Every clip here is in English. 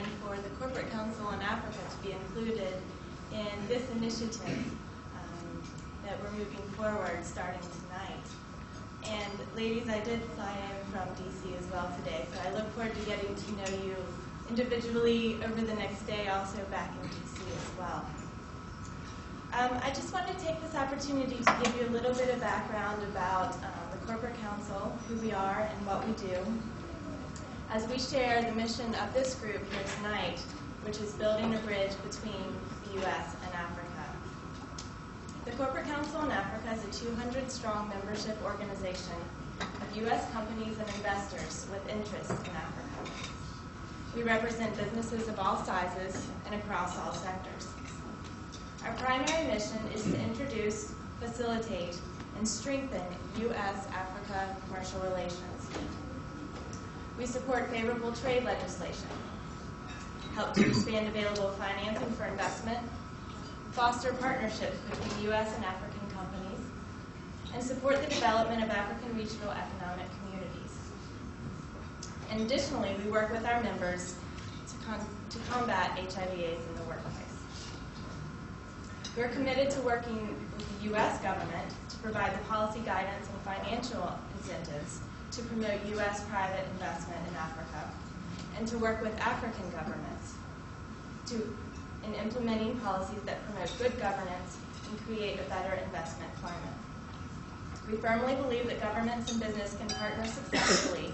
and for the Corporate Council in Africa to be included in this initiative that we're moving forward starting tonight. And ladies, I did fly in from DC as well today, so I look forward to getting to know you individually over the next day, also back in DC as well. I just wanted to take this opportunity to give you a little bit of background about the Corporate Council, who we are and what we do, as we share the mission of this group here tonight, which is building a bridge between the U.S. and Africa. The Corporate Council in Africa is a 200-strong membership organization of U.S. companies and investors with interests in Africa. We represent businesses of all sizes and across all sectors. Our primary mission is to introduce, facilitate, and strengthen U.S.-Africa commercial relations. We support favorable trade legislation, help to expand available financing for investment, foster partnerships between U.S. and African companies, and support the development of African regional economic communities. And additionally, we work with our members to combat HIV/AIDS in the workplace. We're committed to working with the U.S. government to provide the policy guidance and financial incentives to promote U.S. private investment in Africa, and to work with African governments in implementing policies that promote good governance and create a better investment climate. We firmly believe that governments and business can partner successfully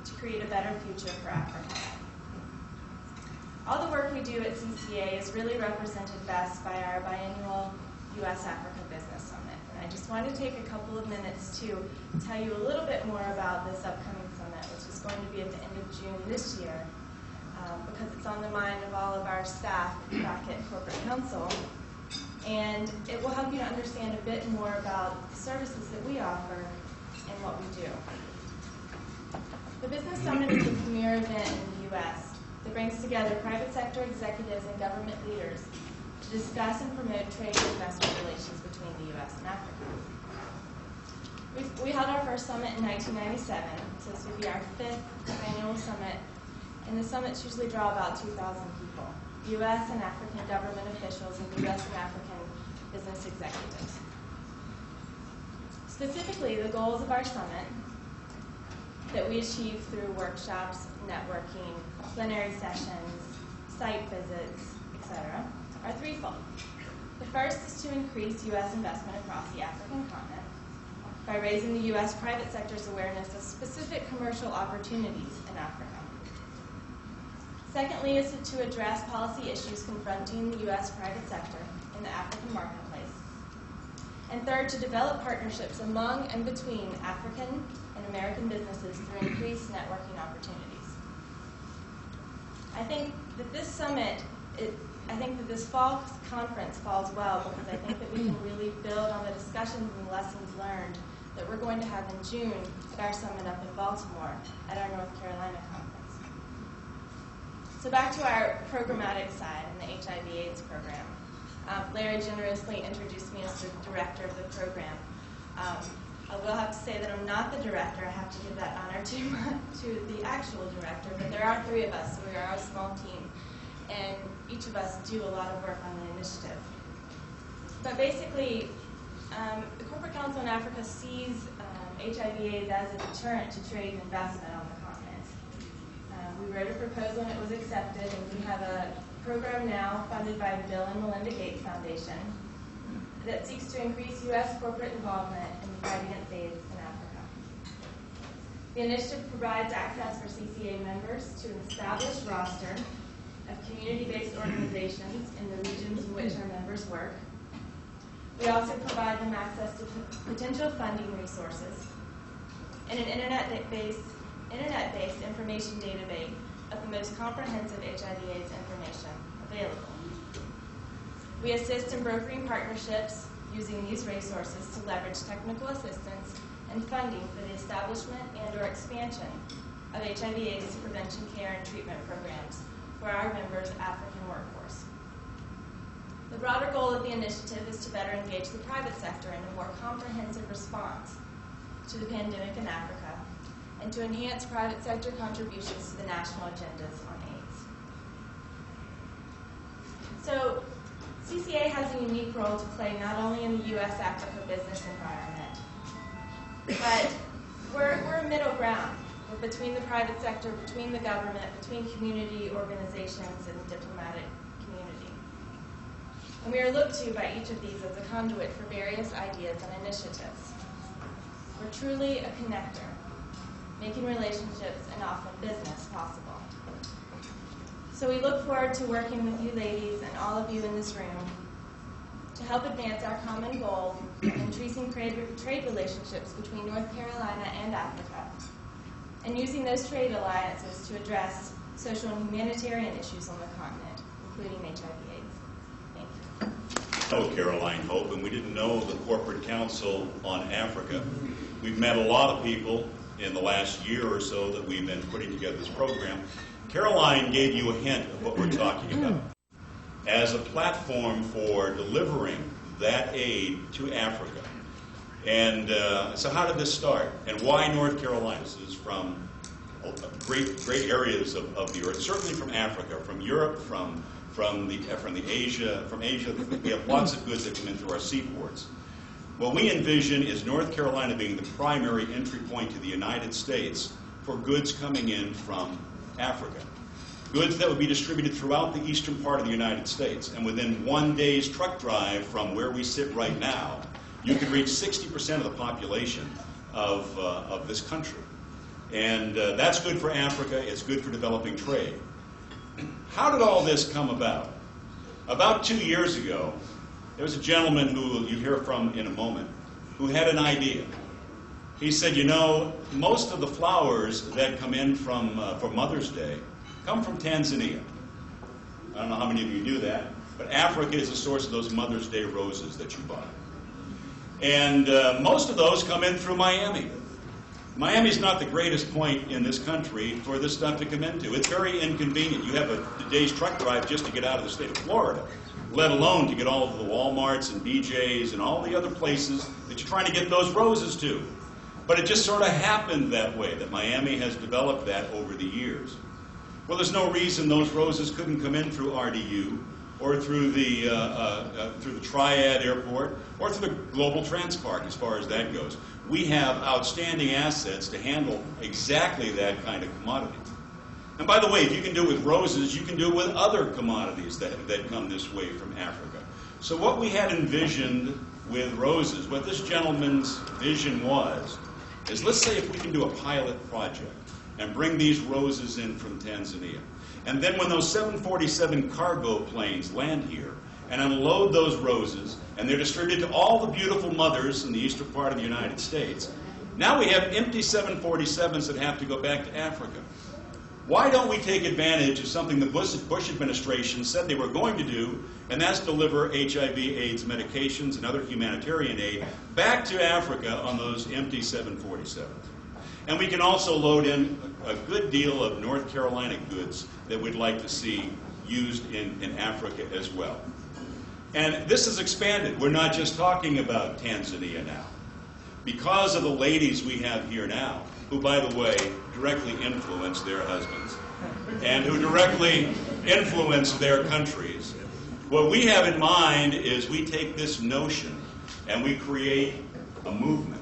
to create a better future for Africa. All the work we do at CCA is really represented best by our biannual U.S.-Africa Business Summit. And I just want to take a couple of minutes to tell you a little bit more about this upcoming summit, which is going to be at the end of June this year, because it's on the mind of all of our staff back at Corporate Council. And it will help you to understand a bit more about the services that we offer and what we do. The Business Summit is the premier event in the U.S. that brings together private sector executives and government leaders to discuss and promote trade and investment relations between the U.S. and Africa. We held our first summit in 1997, so this will be our 5th annual summit, and the summits usually draw about 2,000 people, U.S. and African government officials and U.S. and African business executives. Specifically, the goals of our summit that we achieve through workshops, networking, plenary sessions, site visits, etc., are threefold. The first is to increase U.S. investment across the African continent by raising the U.S. private sector's awareness of specific commercial opportunities in Africa. Secondly is to address policy issues confronting the U.S. private sector in the African marketplace. And third, to develop partnerships among and between African and American businesses through increased networking opportunities. I think that this summit, this fall conference falls well because I think that we can really build on the discussions and lessons learned that we're going to have in June at our summit up in Baltimore at our North Carolina conference. So back to our programmatic side in the HIV/AIDS program. Larry generously introduced me as the director of the program. I will have to say that I'm not the director. I have to give that honor to the actual director, but there are 3 of us, so we are a small team, and each of us do a lot of work on the initiative. But basically, the Corporate Council in Africa sees HIV/AIDS as a deterrent to trade and investment on the continent. We wrote a proposal and it was accepted, and we have a program now funded by the Bill and Melinda Gates Foundation that seeks to increase U.S. corporate involvement in the fight against AIDS in Africa. The initiative provides access for CCA members to an established roster of community-based organizations in the regions in which our members work. We also provide them access to potential funding resources and an internet-based information database of the most comprehensive HIV/AIDS information available. We assist in brokering partnerships using these resources to leverage technical assistance and funding for the establishment and/or expansion of HIV/AIDS prevention care and treatment programs for our members' African workforce. The broader goal of the initiative is to better engage the private sector in a more comprehensive response to the pandemic in Africa and to enhance private sector contributions to the national agendas on AIDS. So CCA has a unique role to play not only in the U.S.-Africa business environment, but we're a middle ground. We're between the private sector, between the government, between community organizations and diplomatic community. And we are looked to by each of these as a conduit for various ideas and initiatives. We're truly a connector, making relationships and often business possible. So we look forward to working with you ladies and all of you in this room to help advance our common goal of increasing trade relationships between North Carolina and Africa, and using those trade alliances to address social and humanitarian issues on the continent, including HIV/AIDS. Thank you. I know Caroline Hope, and we didn't know the Corporate Council on Africa. We've met a lot of people in the last year or so that we've been putting together this program. Caroline gave you a hint of what we're talking about as a platform for delivering that aid to Africa. And so how did this start? And why North Carolina? This is from great areas of the earth, certainly from Africa, from Europe, from Asia. We have lots of goods that come in through our seaports. What we envision is North Carolina being the primary entry point to the United States for goods coming in from Africa. Goods that would be distributed throughout the eastern part of the United States. And within 1 day's truck drive from where we sit right now, you could reach 60% of the population of this country. And that's good for Africa. It's good for developing trade. How did all this come about? About 2 years ago, there was a gentleman who you hear from in a moment who had an idea. He said, you know, most of the flowers that come in for Mother's Day come from Tanzania. I don't know how many of you knew that, but Africa is the source of those Mother's Day roses that you buy. And most of those come in through Miami. Miami's not the greatest point in this country for this stuff to come into. It's very inconvenient. You have a day's truck drive just to get out of the state of Florida, let alone to get all of the Walmarts and BJ's and all the other places that you're trying to get those roses to. But it just sort of happened that way, that Miami has developed that over the years. Well, there's no reason those roses couldn't come in through RDU or through the Triad Airport or through the Global Transpark as far as that goes. We have outstanding assets to handle exactly that kind of commodity. And by the way, if you can do it with roses, you can do it with other commodities that come this way from Africa. So what we had envisioned with roses, what this gentleman's vision was, is let's say if we can do a pilot project and bring these roses in from Tanzania. And then when those 747 cargo planes land here and unload those roses, and they're distributed to all the beautiful mothers in the eastern part of the United States, now we have empty 747s that have to go back to Africa. Why don't we take advantage of something the Bush administration said they were going to do, and that's deliver HIV/AIDS medications and other humanitarian aid back to Africa on those empty 747s. And we can also load in a good deal of North Carolina goods that we'd like to see used in Africa as well. And this has expanded. We're not just talking about Tanzania now. Because of the ladies we have here now, who, by the way, directly influence their husbands, and who directly influence their countries, what we have in mind is we take this notion and we create a movement.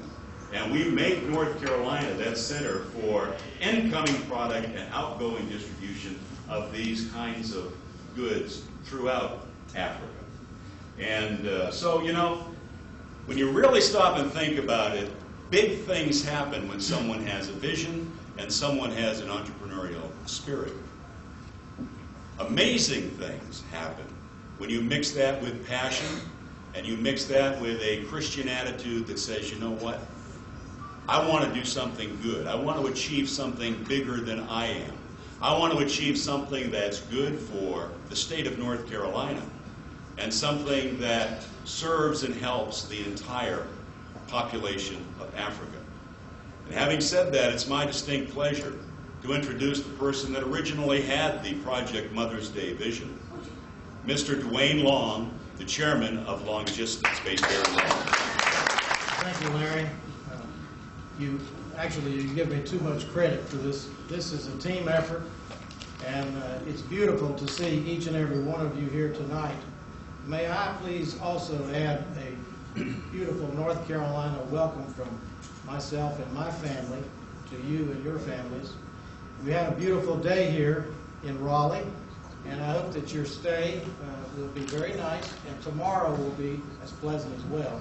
And we make North Carolina that center for incoming product and outgoing distribution of these kinds of goods throughout Africa. And so, you know, when you really stop and think about it, big things happen when someone has a vision and someone has an entrepreneurial spirit. Amazing things happen when you mix that with passion and you mix that with a Christian attitude that says, you know what? I want to do something good. I want to achieve something bigger than I am. I want to achieve something that's good for the state of North Carolina and something that serves and helps the entire population of Africa. And having said that, it's my distinct pleasure to introduce the person that originally had the Project Mother's Day vision, Mr. Douane Long, the chairman of Logistics, based here in Long. Thank you, Larry. You give me too much credit for this. This is a team effort. And it's beautiful to see each and every one of you here tonight. May I please also add a beautiful North Carolina welcome from myself and my family to you and your families. We had a beautiful day here in Raleigh, and I hope that your stay will be very nice, and tomorrow will be as pleasant as well.